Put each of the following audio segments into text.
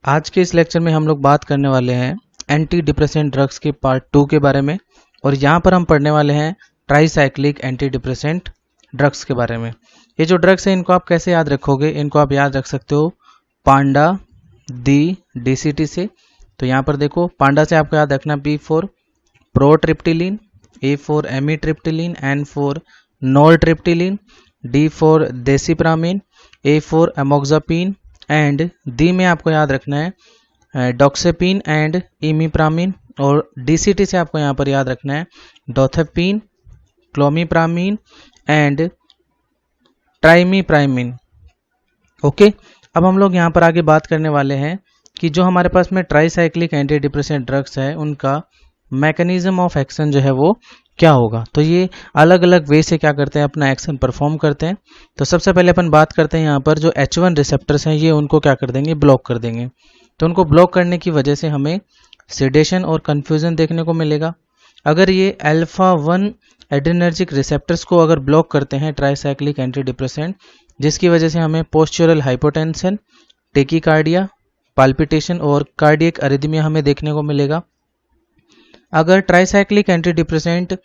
आज के इस लेक्चर में हम लोग बात करने वाले हैं एंटी डिप्रेसेंट ड्रग्स के पार्ट 2 के बारे में। और यहाँ पर हम पढ़ने वाले हैं ट्राईसाइक्लिक एंटी डिप्रेसेंट ड्रग्स के बारे में। ये जो ड्रग्स हैं इनको आप कैसे याद रखोगे, इनको आप याद रख सकते हो पांडा दी DCT से। तो यहाँ पर देखो, पांडा से आपको याद रखना P for protriptyline, A for amitriptyline, N for nortriptyline, D for desipramine, A for amoxapine and D में आपको याद रखना है डॉक्सेपिन एंड इमीप्रामिन। और DCT से आपको यहाँ पर याद रखना है डोथेपिन, क्लोमिप्रामिन एंड ट्राइमीप्रामिन। ओके, अब हम लोग यहाँ पर आगे बात करने वाले हैं कि जो हमारे पास में ट्राईसाइक्लिक एंटी डिप्रेसेंट ड्रग्स है उनका मैकेनिज्म ऑफ एक्शन जो है वो क्या होगा। तो ये अलग अलग वे से क्या करते हैं, अपना एक्शन परफॉर्म करते हैं। तो सबसे पहले अपन बात करते हैं यहाँ पर जो H1 रिसेप्टर्स हैं, ये उनको क्या कर देंगे, ब्लॉक कर देंगे। तो उनको ब्लॉक करने की वजह से हमें सेडेशन और कन्फ्यूजन देखने को मिलेगा। अगर ये अल्फा 1 एड्रेनर्जिक रिसेप्टर्स को अगर ब्लॉक करते हैं ट्राईसाइक्लिक एंटी डिप्रेसेंट, जिसकी वजह से हमें पोस्चुरल हाइपोटेंशन, टेकीकार्डिया, पाल्पिटेशन और कार्डियक अरिथमिया हमें देखने को मिलेगा। अगर ट्राईसाइक्लिक एंटी डिप्रेसेंट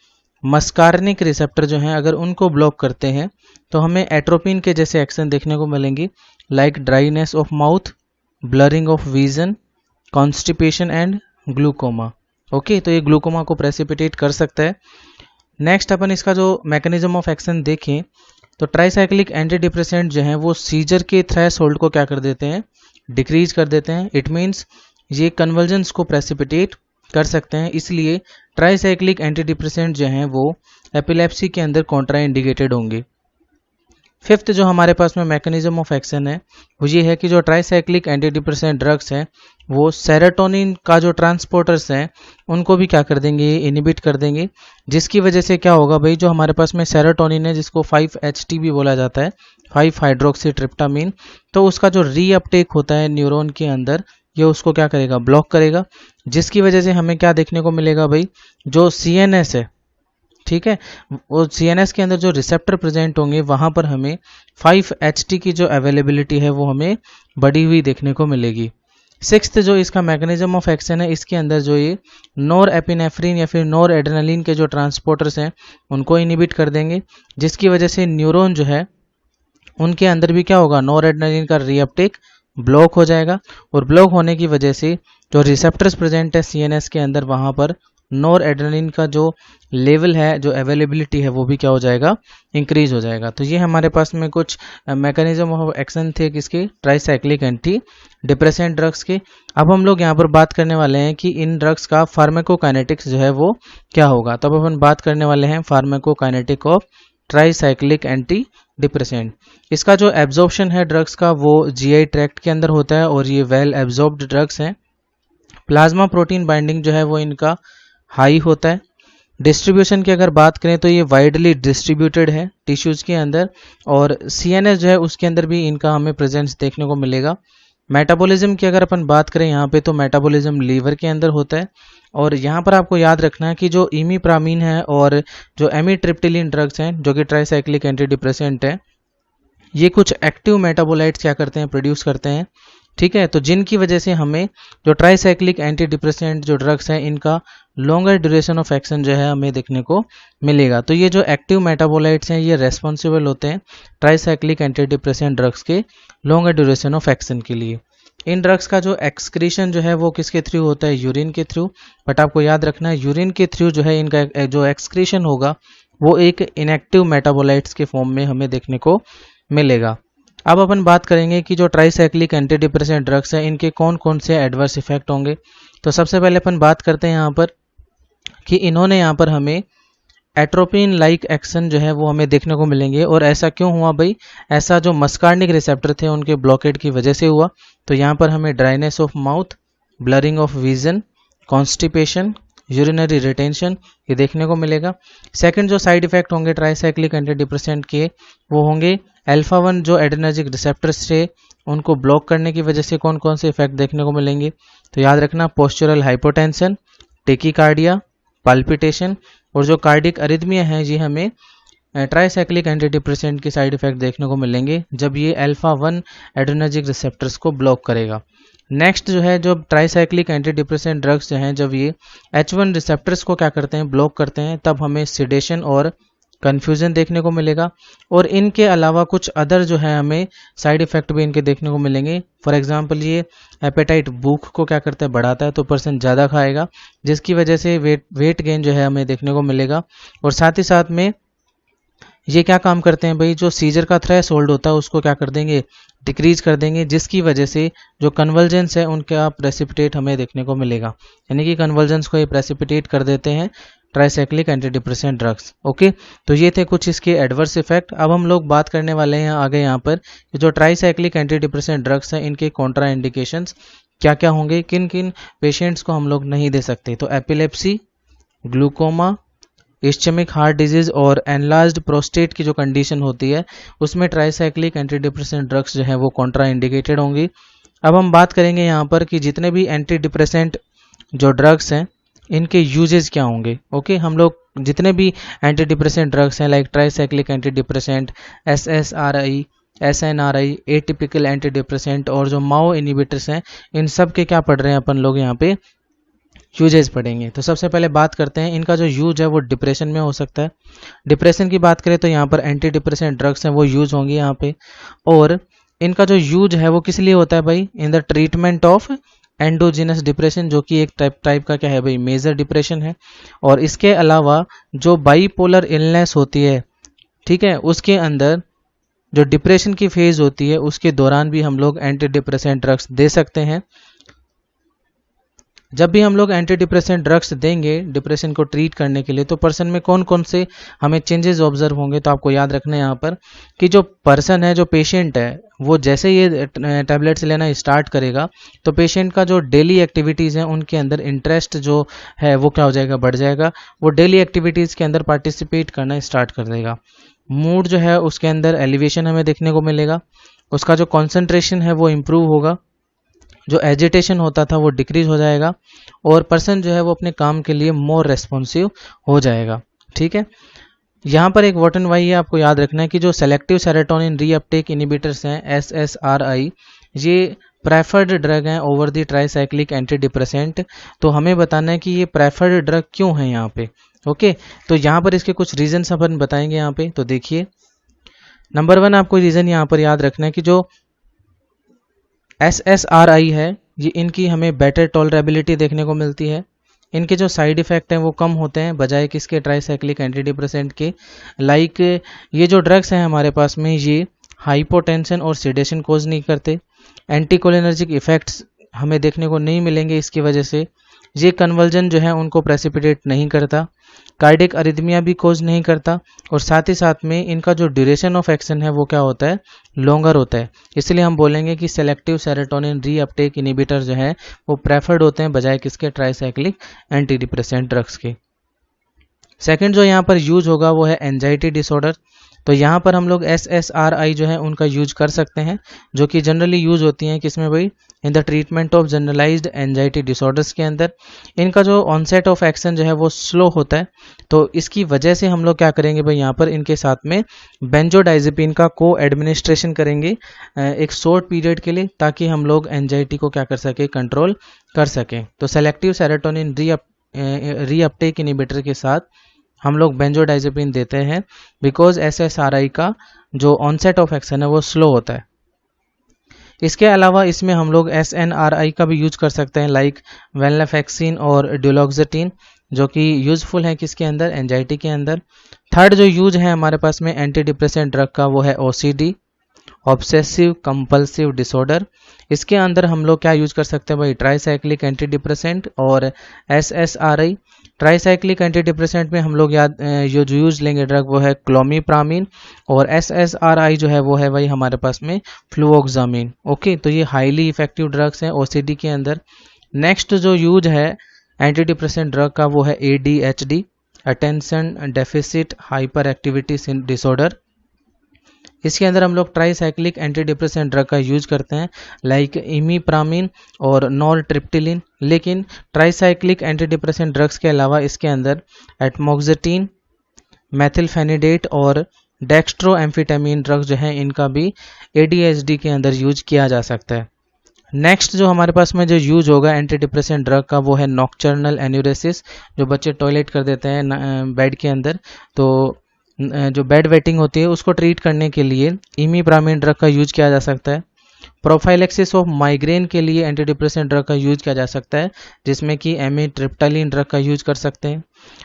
मस्कार्निक रिसेप्टर जो हैं अगर उनको ब्लॉक करते हैं तो हमें एट्रोपिन के जैसे एक्शन देखने को मिलेंगे, like dryness of mouth, blurring of vision, constipation and glaucoma. Okay, तो ये ग्लूकोमा को प्रेसिपिटेट कर सकता है। नेक्स्ट अपन इसका जो मैकेनिज्म ऑफ एक्शन देखें तो ट्राईसाइक्लिक एंटी डिप्रेसेंट जो हैं वो सीजर के थ्रेशोल्ड को क्या कर देते हैं, डिक्रीज कर देते हैं। इट मीन्स ये कन्वर्जेंस को प्रेसिपिटेट कर सकते हैं, इसलिए ट्राईसाइक्लिक एंटी डिप्रेसेंट जो हैं वो एपिलेप्सी के अंदर कॉन्ट्राइंडिकेटेड होंगे। फिफ्थ जो हमारे पास में मैकेनिज्म ऑफ एक्शन है वो ये है कि जो ट्राईसाइक्लिक एंटी डिप्रेसेंट ड्रग्स हैं वो सेरोटोनिन का जो ट्रांसपोर्टर्स हैं उनको भी क्या कर देंगे, इनिबिट कर देंगे। जिसकी वजह से क्या होगा भाई, जो हमारे पास में सेरोटोनिन है जिसको 5-HT भी बोला जाता है, 5-हाइड्रोक्सीट्रिप्टामिन, तो उसका जो रीअपटेक होता है न्यूरॉन के अंदर ये उसको क्या करेगा, ब्लॉक करेगा। जिसकी वजह से हमें क्या देखने को मिलेगा भाई, जो CNS है, ठीक है, वो CNS के अंदर जो रिसेप्टर प्रेजेंट होंगे वहां पर हमें 5-HT की जो अवेलेबिलिटी है वो हमें बढ़ी हुई देखने को मिलेगी। सिक्स्थ जो इसका मैकेनिज्म ऑफ एक्शन है, इसके अंदर जो ये नोर एपिनेफ्रिन या फिर नोर एड्रेनलिन के जो ट्रांसपोर्टर्स हैं उनको इनिबिट कर देंगे। जिसकी वजह से न्यूरॉन जो है उनके अंदर भी क्या होगा, नोर एड्रेनलिन का रीअपटेक ब्लॉक हो जाएगा। और ब्लॉक होने की वजह से जो रिसेप्टर्स प्रेजेंट है CNS के अंदर वहां पर नोर एड्रेनलिन का जो लेवल है, जो अवेलेबिलिटी है वो भी क्या हो जाएगा, इंक्रीज हो जाएगा। तो ये हमारे पास में कुछ मैकेनिज्म ऑफ एक्शन थे किसके, ट्राईसाइक्लिक एंटी डिप्रेसेंट ड्रग्स के। अब हम लोग यहाँ पर बात करने वाले हैं कि इन ड्रग्स का फार्माकोकाइनेटिक्स जो है वो क्या होगा। तब अपन बात करने वाले हैं pharmacokinetic of tricyclic anti depressant. इसका जो एब्जॉर्प्शन है ड्रग्स का वो GI ट्रैक्ट के अंदर होता है और ये वेल एब्जॉर्ब्ड ड्रग्स हैं। प्लाज्मा प्रोटीन बाइंडिंग जो है वो इनका हाई होता है। डिस्ट्रीब्यूशन की अगर बात करें तो ये वाइडली डिस्ट्रीब्यूटेड है टिश्यूज के अंदर, और CNS जो है उसके अंदर भी इनका हमें प्रेजेंस देखने को मिलेगा। मेटाबॉलिज्म की अगर अपन बात करें यहाँ पे तो मेटाबॉलिज्म लीवर के अंदर होता है। और यहाँ पर आपको याद रखना है कि जो इमीप्रामिन है और जो एमीट्रिप्टिलिन ड्रग्स हैं जो कि ट्राईसाइक्लिक एंटी डिप्रेसेंट है, ये कुछ एक्टिव मेटाबोलाइट्स क्या करते हैं, प्रोड्यूस करते हैं, ठीक है। तो जिनकी वजह से हमें जो ट्राईसाइक्लिक एंटी डिप्रेसेंट जो ड्रग्स हैं इनका लॉन्गर ड्यूरेशन ऑफ एक्शन जो है हमें देखने को मिलेगा। तो ये जो एक्टिव मेटाबोलाइट्स हैं ये रेस्पॉन्सिबल होते हैं ट्राईसाइक्लिक एंटी डिप्रेसेंट ड्रग्स के लॉन्गर ड्यूरेशन ऑफ एक्शन के लिए। इन ड्रग्स का जो एक्सक्रीशन जो है वो किसके थ्रू होता है, यूरिन के थ्रू। बट आपको याद रखना है यूरिन के थ्रू जो है इनका जो एक्सक्रीशन होगा वो एक इनएक्टिव मेटाबोलाइट्स के फॉर्म में हमें देखने को मिलेगा। अब अपन बात करेंगे कि जो ट्राईसाइक्लिक एंटी डिप्रेसेंट ड्रग्स हैं इनके कौन कौन से एडवर्स इफेक्ट होंगे। तो सबसे पहले अपन बात करते हैं यहाँ पर कि इन्होंने यहाँ पर हमें एट्रोपिन लाइक एक्शन जो है वो हमें देखने को मिलेंगे। और ऐसा क्यों हुआ भाई, ऐसा जो मस्कार्निक रिसेप्टर थे उनके ब्लॉकेड की वजह से हुआ। तो यहाँ पर हमें dryness of mouth, blurring of vision, constipation, urinary retention ये देखने को मिलेगा। सेकंड जो साइड इफेक्ट होंगे ट्राईसाइक्लिक एंटी डिप्रेसेंट के वो होंगे अल्फा 1 जो एड्रेनर्जिक रिसेप्टर्स थे उनको ब्लॉक करने की वजह से कौन कौन से इफेक्ट देखने को मिलेंगे। तो याद रखना पोस्चुरल हाइपोटेंशन, टेकीकार्डिया, पाल्पिटेशन और जो कार्डियक अरिथमिया है ये हमें ट्राईसाइक्लिक एंटी डिप्रेसेंट के साइड इफेक्ट देखने को मिलेंगे जब ये अल्फा 1 एड्रेनर्जिक रिसेप्टर्स को ब्लॉक करेगा। नेक्स्ट जो है, जो ट्राईसाइक्लिक एंटी डिप्रेसेंट ड्रग्स जो हैं, जब ये H1 रिसेप्टर्स को क्या करते हैं, ब्लॉक करते हैं, तब हमें सिडेशन और कन्फ्यूजन देखने को मिलेगा। और इनके अलावा कुछ अदर जो है हमें साइड इफेक्ट भी इनके देखने को मिलेंगे। फॉर एग्जांपल ये एपेटाइट, भूख को क्या करता है, बढ़ाता है, तो पर्सन ज़्यादा खाएगा, जिसकी वजह से वेट गेन जो है हमें देखने को मिलेगा। और साथ ही साथ में ये क्या काम करते हैं भाई, जो सीजर का थ्रेशोल्ड होता है उसको क्या कर देंगे, डिक्रीज कर देंगे, जिसकी वजह से जो कन्वर्जेंस है उनका प्रेसिपिटेट हमें देखने को मिलेगा। यानी कि कन्वर्जेंस को ये प्रेसिपिटेट कर देते हैं tricyclic anti depressant drugs. Okay, तो ये थे कुछ इसके एडवर्स इफेक्ट। अब हम लोग बात करने वाले हैं आगे यहाँ पर कि जो ट्राईसाइक्लिक एंटी डिप्रेसेंट ड्रग्स हैं, इनके कॉन्ट्रा इंडिकेशंस क्या क्या होंगे, किन किन पेशेंट्स को हम लोग नहीं दे सकते। तो epilepsy, glaucoma, ischaemic heart disease और एनलार्ज्ड प्रोस्टेट की जो कंडीशन होती है, उसमें ट्राईसाइक्लिक एंटी डिप्रेसेंट ड्रग्स जो है वो कॉन्ट्रा इंडिकेटेड होंगी। अब हम बात करेंगे यहाँ पर कि जितने भी एंटी डिप्रेसेंट जो ड्रग्स हैं, इनके यूजेस क्या होंगे। ओके, हम लोग जितने भी एंटी डिप्रेसेंट ड्रग्स हैं, like tricyclic anti depressant, SSRI, SNRI, atypical anti depressant और जो माओ इनिबिटर्स हैं, इन सब के क्या पढ़ रहे हैं अपन लोग यहाँ पे, यूजेस पढ़ेंगे। तो सबसे पहले बात करते हैं इनका जो यूज है वो डिप्रेशन में हो सकता है। डिप्रेशन की बात करें तो यहाँ पर एंटी डिप्रेसेंट ड्रग्स हैं वो यूज होंगी यहाँ पे। और इनका जो यूज है वो किस लिए होता है भाई, in the treatment of endogenous depression, जो कि एक टाइप का क्या है भाई, मेजर डिप्रेशन है। और इसके अलावा जो बाईपोलर इलनेस होती है, ठीक है, उसके अंदर जो डिप्रेशन की फेज होती है उसके दौरान भी हम लोग एंटी डिप्रेसेंट ड्रग्स दे सकते हैं। जब भी हम लोग एंटी डिप्रेसेंट ड्रग्स देंगे डिप्रेशन को ट्रीट करने के लिए, तो पर्सन में कौन कौन से हमें चेंजेस ऑब्जर्व होंगे। तो आपको याद रखना है यहाँ पर कि जो पर्सन है, जो पेशेंट है, वो जैसे ये टैबलेट्स लेना स्टार्ट करेगा, तो पेशेंट का जो डेली एक्टिविटीज़ हैं उनके अंदर इंटरेस्ट जो है वो क्या हो जाएगा, बढ़ जाएगा। वो डेली एक्टिविटीज़ के अंदर पार्टिसिपेट करना स्टार्ट कर देगा। मूड जो है उसके अंदर एलिवेशन हमें देखने को मिलेगा। उसका जो कॉन्सेंट्रेशन है वो इम्प्रूव होगा। जो एजिटेशन होता था वो डिक्रीज हो जाएगा। और पर्सन जो है वो अपने काम के लिए मोर रेस्पॉन्सिव हो जाएगा। ठीक है, यहाँ पर एक वॉट एंड वाई है, आपको याद रखना है कि जो सेलेक्टिव सेरोटोनिन रीअपटेक इनिबिटर्स हैं SSRI, ये प्रेफर्ड ड्रग हैं over the tricyclic anti depressant. तो हमें बताना है कि ये प्रेफर्ड ड्रग क्यों है यहाँ पे। ओके, तो यहाँ पर इसके कुछ रीजन्स अपन बताएंगे यहाँ पे। तो देखिए, नंबर 1 आपको रीज़न यहाँ पर याद रखना है कि जो SSRI है, ये इनकी हमें बेटर टॉलरेबिलिटी देखने को मिलती है। इनके जो साइड इफ़ेक्ट हैं वो कम होते हैं बजाय किसके, ट्राईसाइक्लिक एंटी डिप्रेसेंट के। लाइक ये जो ड्रग्स हैं हमारे पास में, ये हाइपोटेंशन और सिडेशन कोज नहीं करते। एंटीकोलिनर्जिक इफ़ेक्ट्स हमें देखने को नहीं मिलेंगे इसकी वजह से। ये कन्वर्जन जो है उनको प्रेसिपिटेट नहीं करता। कार्डियक अरिथमिया भी कोज नहीं करता। और साथ ही साथ में इनका जो ड्यूरेशन ऑफ एक्शन है वो क्या होता है, लॉन्गर होता है। इसलिए हम बोलेंगे कि सेलेक्टिव सेरोटोनिन रीअपटेक इनिबिटर जो है वो प्रेफर्ड होते हैं बजाय किसके, ट्राईसाइक्लिक एंटी डिप्रेसेंट ड्रग्स के। सेकंड जो यहाँ पर यूज होगा वो है एंजाइटी डिसऑर्डर। तो यहाँ पर हम लोग SSRI जो है उनका यूज कर सकते हैं, जो कि जनरली यूज होती हैं किसमें भाई, in the treatment of generalized anxiety disorders के अंदर। इनका जो ऑनसेट ऑफ एक्शन जो है वो स्लो होता है। तो इसकी वजह से हम लोग क्या करेंगे भाई, यहाँ पर इनके साथ में बेंजोडाइजेपिन का को एडमिनिस्ट्रेशन करेंगे एक शॉर्ट पीरियड के लिए, ताकि हम लोग एंजाइटी को क्या कर सके, कंट्रोल कर सकें। तो सेलेक्टिव सेरोटोनिन रीअपटेक इनिबिटर के साथ हम लोग बेंजोडाइजेपिन देते हैं, बिकॉज SSRI का जो ऑनसेट ऑफ एक्शन है वो स्लो होता है। इसके अलावा इसमें हम लोग SNRI का भी यूज कर सकते हैं, लाइक वेनलाफेक्सिन और ड्यूलॉक्सेटिन, जो कि यूजफुल है किसके अंदर, एंजाइटी के अंदर। थर्ड जो यूज है हमारे पास में एंटी डिप्रेसेंट ड्रग का वो है OCD, ऑब्सेसिव कंपल्सिव डिसऑर्डर। इसके अंदर हम लोग क्या यूज कर सकते हैं भाई, ट्राईसाइक्लिक एंटी डिप्रेसेंट और SSRI। ट्राईसाइक्लिक एंटी डिप्रेसेंट में हम लोग जो यूज लेंगे ड्रग वो है क्लोमिप्रामिन, और SSRI जो है वो है भाई हमारे पास में फ्लूओक्सामिन। ओके, तो ये हाईली इफेक्टिव ड्रग्स हैं OCD के अंदर। नेक्स्ट जो यूज है एंटी डिप्रेसेंट ड्रग का वो है ADHD, attention deficit hyper activity disorder. इसके अंदर हम लोग ट्राईसाइक्लिक एंटी डिप्रेसेंट ड्रग का यूज करते हैं, लाइक इमीप्रामिन और नॉरट्रिप्टिलिन। लेकिन ट्राईसाइक्लिक एंटी डिप्रेसेंट ड्रग्स के अलावा इसके अंदर एटमॉक्सिटिन, मेथिलफेनिडेट और डेक्स्ट्रोएम्फेटामिन ड्रग्स जो हैं, इनका भी ADHD के अंदर यूज किया जा सकता है। नेक्स्ट जो हमारे पास में जो यूज होगा एंटी डिप्रेसेंट ड्रग का वो है नॉक्टर्नल एन्यूरेसिस, जो बच्चे टॉयलेट कर देते हैं बेड के अंदर, तो जो बेड वेटिंग होती है उसको ट्रीट करने के लिए इमीप्रामिन ड्रग का यूज किया जा सकता है। प्रोफाइलेक्सिस ऑफ माइग्रेन के लिए एंटी डिप्रेसेंट ड्रग का यूज किया जा सकता है, जिसमें कि एमिट्रिप्टालिन ड्रग का यूज कर सकते हैं।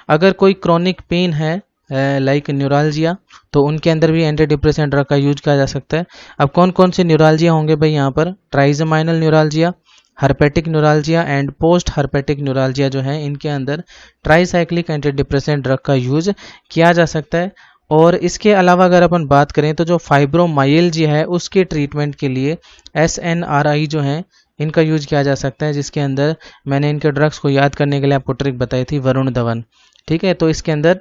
अगर कोई क्रॉनिक पेन है लाइक न्यूरालजिया, तो उनके अंदर भी एंटी डिप्रेसेंट ड्रग का यूज किया जा सकता है। अब कौन कौन से न्यूरालजिया होंगे भाई यहाँ पर, trigeminal neuralgia, herpetic neuralgia and post herpetic neuralgia जो है, इनके अंदर ट्राईसाइक्लिक एंटी डिप्रेसेंट ड्रग का यूज किया जा सकता है। और इसके अलावा अगर अपन बात करें तो जो फाइब्रोमाइल्जिया है उसके ट्रीटमेंट के लिए SNRI जो है इनका यूज किया जा सकता है, जिसके अंदर मैंने इनके ड्रग्स को याद करने के लिए आपको ट्रिक बताई थी, वरुण धवन। ठीक है, तो इसके अंदर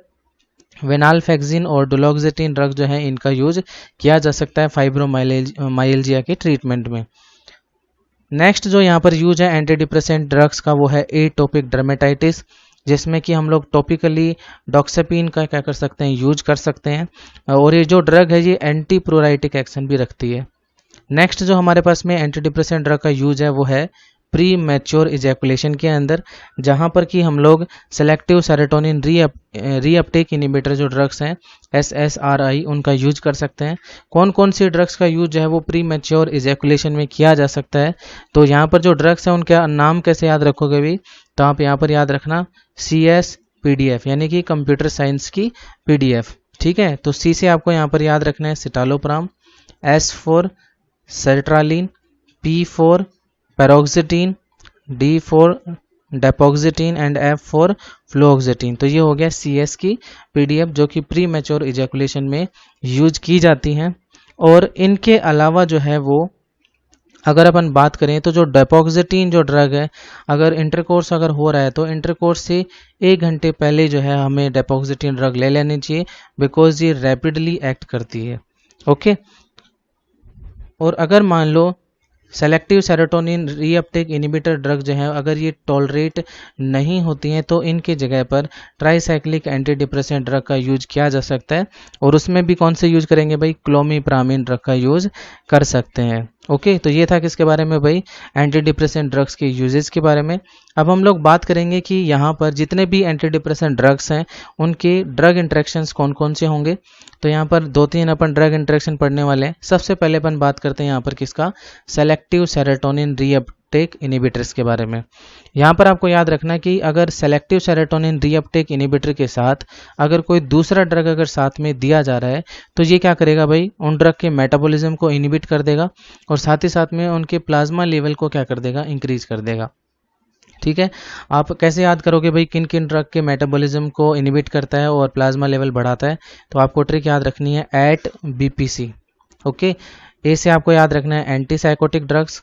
वेनाल्फेक्सिन और डुलोक्सिटिन ड्रग जो है इनका यूज किया जा सकता है फाइब्रोमाइल्जिया के ट्रीटमेंट में। नेक्स्ट जो यहाँ पर यूज है एंटी डिप्रेसेंट ड्रग्स का वो है एटोपिक डर्मेटाइटिस, जिसमें कि हम लोग टॉपिकली डॉक्सेपिन का क्या कर सकते हैं, यूज कर सकते हैं। और ये जो ड्रग है ये एंटी प्रोराइटिक एक्शन भी रखती है। नेक्स्ट जो हमारे पास में एंटी डिप्रेसेंट ड्रग का यूज है वो है प्री मैच्योर इजैकुलेशन के अंदर, जहां पर कि हम लोग सेलेक्टिव सेरोटोनिन रीअपटेक इनिबिटर जो ड्रग्स हैं SSRI उनका यूज कर सकते हैं। कौन कौन सी ड्रग्स का यूज जो है वो प्री मैच्योर इजैकुलेशन में किया जा सकता है, तो यहाँ पर जो ड्रग्स हैं उनका नाम कैसे याद रखोगे भी, तो आप यहाँ पर याद रखना CSPDF यानी कि कंप्यूटर साइंस की PDF। ठीक है, तो C से आपको यहाँ पर याद रखना है citalopram, S for sertraline, P for paroxetine, D for dapoxetine and F for fluoxetine. तो ये हो गया CS की PDF जो कि प्री मैच्योर इजैकुलेशन में यूज की जाती हैं। और इनके अलावा जो है वो अगर अपन बात करें तो जो डेपोक्सिटीन जो ड्रग है, अगर इंटरकोर्स अगर हो रहा है तो इंटरकोर्स से 1 घंटे पहले जो है हमें डेपोक्सिटीन ड्रग ले लेनी चाहिए, बिकॉज ये रैपिडली एक्ट करती है। ओके, और अगर मान लो selective serotonin reuptake inhibitor drug जो है अगर ये टॉलरेट नहीं होती हैं तो इनके जगह पर ट्राईसाइक्लिक एंटी डिप्रेसेंट ड्रग का यूज किया जा सकता है। और उसमें भी कौन से यूज करेंगे भाई, क्लोमिप्रामिन ड्रग का यूज कर सकते हैं। ओके, तो ये था किसके बारे में भाई, एंटी डिप्रेसेंट ड्रग्स के यूजेस के बारे में। अब हम लोग बात करेंगे कि यहाँ पर जितने भी एंटी डिप्रेसेंट ड्रग्स हैं उनके ड्रग इंटरेक्शंस कौन कौन से होंगे, तो यहाँ पर 2-3 अपन ड्रग इंटरेक्शन पढ़ने वाले हैं। सबसे पहले अपन बात करते हैं यहाँ पर किसका, सेलेक्टिव सेरोटोनिन रीअपटेक इनिबिटर्स के बारे में। यहाँ पर आपको याद रखना कि अगर सेलेक्टिव सेरोटोनिन रीअपटेक इनिबिटर के साथ अगर कोई दूसरा ड्रग अगर साथ में दिया जा रहा है तो ये क्या करेगा भाई, उन ड्रग के मेटाबॉलिज्म को इनिबिट कर देगा और साथ ही साथ में उनके प्लाज्मा लेवल को क्या कर देगा, इंक्रीज कर देगा। ठीक है, आप कैसे याद करोगे भाई किन किन ड्रग के मेटाबॉलिज्म को इनिबिट करता है और प्लाज्मा लेवल बढ़ाता है, तो आपको ट्रिक याद रखनी है एट BPC। ओके, ए से आपको याद रखना है एंटीसाइकोटिक ड्रग्स,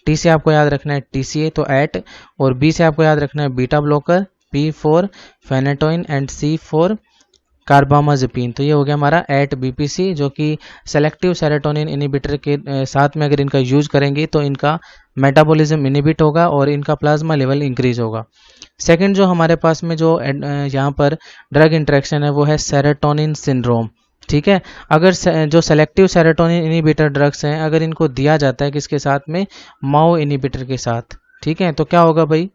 टी से आपको याद रखना है TCA तो एट, और बी से आपको याद रखना है beta blocker, P for phenytoin and C for carbamazepine. तो ये हो गया हमारा एट BPC, जो कि सेलेक्टिव सेरोटोनिन इनिबिटर के साथ में अगर इनका यूज करेंगे तो इनका मेटाबॉलिज्म इनिबिट होगा और इनका प्लाज्मा लेवल इंक्रीज होगा। सेकंड जो हमारे पास में जो यहाँ पर ड्रग इंटरेक्शन है वो है सेरोटोनिन सिंड्रोम। ठीक है, अगर जो सेलेक्टिव सेरोटोनिन इनिबिटर ड्रग्स हैं अगर इनको दिया जाता है किसके साथ में, माओ इनिबिटर के साथ, ठीक है, तो क्या होगा भाई,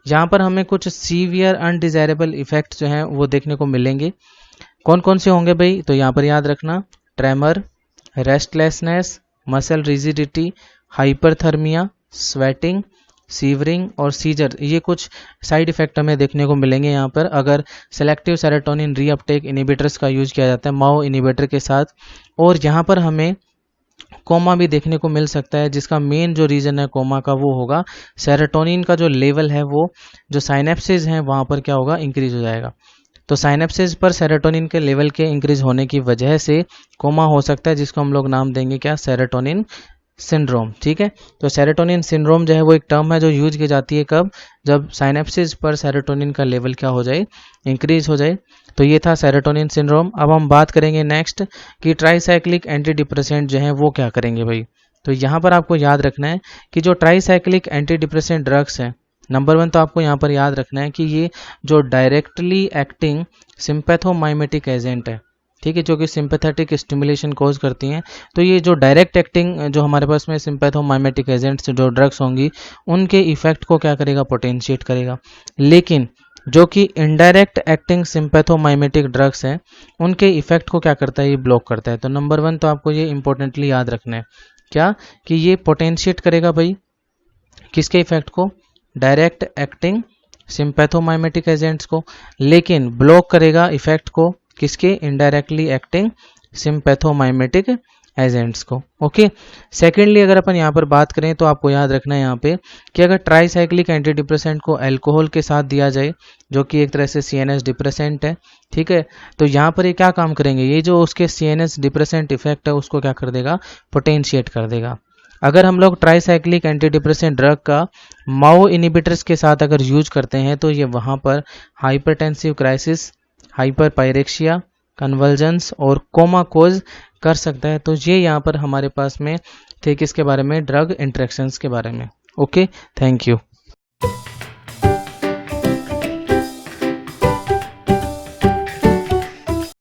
यहाँ पर हमें कुछ सीवियर अनडिजायरेबल इफेक्ट जो हैं वो देखने को मिलेंगे। कौन कौन से होंगे भाई, तो यहाँ पर याद रखना tremor, restlessness, muscle rigidity, hyperthermia, sweating, severing और सीजर, ये कुछ साइड इफेक्ट हमें देखने को मिलेंगे यहाँ पर अगर सेलेक्टिव सेरोटोनिन रीअपटेक इनिबिटर्स का यूज किया जाता है माओ इनिबिटर के साथ। और यहाँ पर हमें कोमा भी देखने को मिल सकता है, जिसका मेन जो रीजन है कोमा का वो होगा सेरोटोनिन का जो लेवल है वो जो साइनेप्सिस हैं वहाँ पर क्या होगा, इंक्रीज हो जाएगा। तो साइनेप्सिस पर सेरोटोनिन के लेवल के इंक्रीज होने की वजह से कोमा हो सकता है, जिसको हम लोग नाम देंगे क्या, सेरोटोनिन सिंड्रोम। ठीक है, तो सेरोटोनिन सिंड्रोम जो है वो एक टर्म है जो यूज की जाती है कब, जब साइनेप्सिस पर सेरोटोनिन का लेवल क्या हो जाए, इंक्रीज हो जाए। तो ये था सेरोटोनिन सिंड्रोम। अब हम बात करेंगे नेक्स्ट कि ट्राईसाइक्लिक एंटी डिप्रेसेंट जो है वो क्या करेंगे भाई। तो यहाँ पर आपको याद रखना है कि जो ट्राईसाइक्लिक एंटी डिप्रेसेंट ड्रग्स हैं, नंबर 1 तो आपको यहाँ पर याद रखना है कि ये जो डायरेक्टली एक्टिंग सिंपैथोमाइमेटिक एजेंट है, ठीक है, जो कि सिंपैथेटिक स्टिमुलेशन कॉज करती हैं। तो ये जो डायरेक्ट एक्टिंग जो हमारे पास में सिंपैथोमाइमेटिक एजेंट्स जो ड्रग्स होंगी उनके इफेक्ट को क्या करेगा, पोटेंशिएट करेगा। लेकिन जो कि इनडायरेक्ट एक्टिंग सिंपैथोमाइमेटिक ड्रग्स हैं उनके इफेक्ट को क्या करता है, ये ब्लॉक करता है। तो नंबर 1 तो आपको ये इंपॉर्टेंटली याद रखना है, क्या कि ये पोटेंशिएट करेगा भाई किसके इफेक्ट को, डायरेक्ट एक्टिंग सिंपैथोमाइमेटिक एजेंट्स को, लेकिन ब्लॉक करेगा इफेक्ट को किसके, इनडायरेक्टली एक्टिंग सिंपैथोमाइमेटिक एजेंट्स को। ओके, सेकेंडली अगर अपन यहाँ पर बात करें तो आपको याद रखना है यहाँ पे कि अगर ट्राईसाइक्लिक एंटी डिप्रेसेंट को अल्कोहल के साथ दिया जाए जो कि एक तरह से CNS डिप्रेसेंट है, ठीक है, तो यहाँ पर ये क्या काम करेंगे, ये जो उसके CNS डिप्रेसेंट इफेक्ट है उसको क्या कर देगा, पोटेंशिएट कर देगा। अगर हम लोग ट्राईसाइक्लिक एंटी डिप्रेसेंट ड्रग का माओ इनिबिटर्स के साथ अगर यूज करते हैं तो ये वहाँ पर हाइपरटेंसिव क्राइसिस, हाइपरपायरेक्सिया, कन्वल्जन्स और कोमा कोज कर सकता है। तो ये यहाँ पर हमारे पास में थे किसके बारे में, ड्रग इंटरेक्शंस के बारे में। Okay, thank you.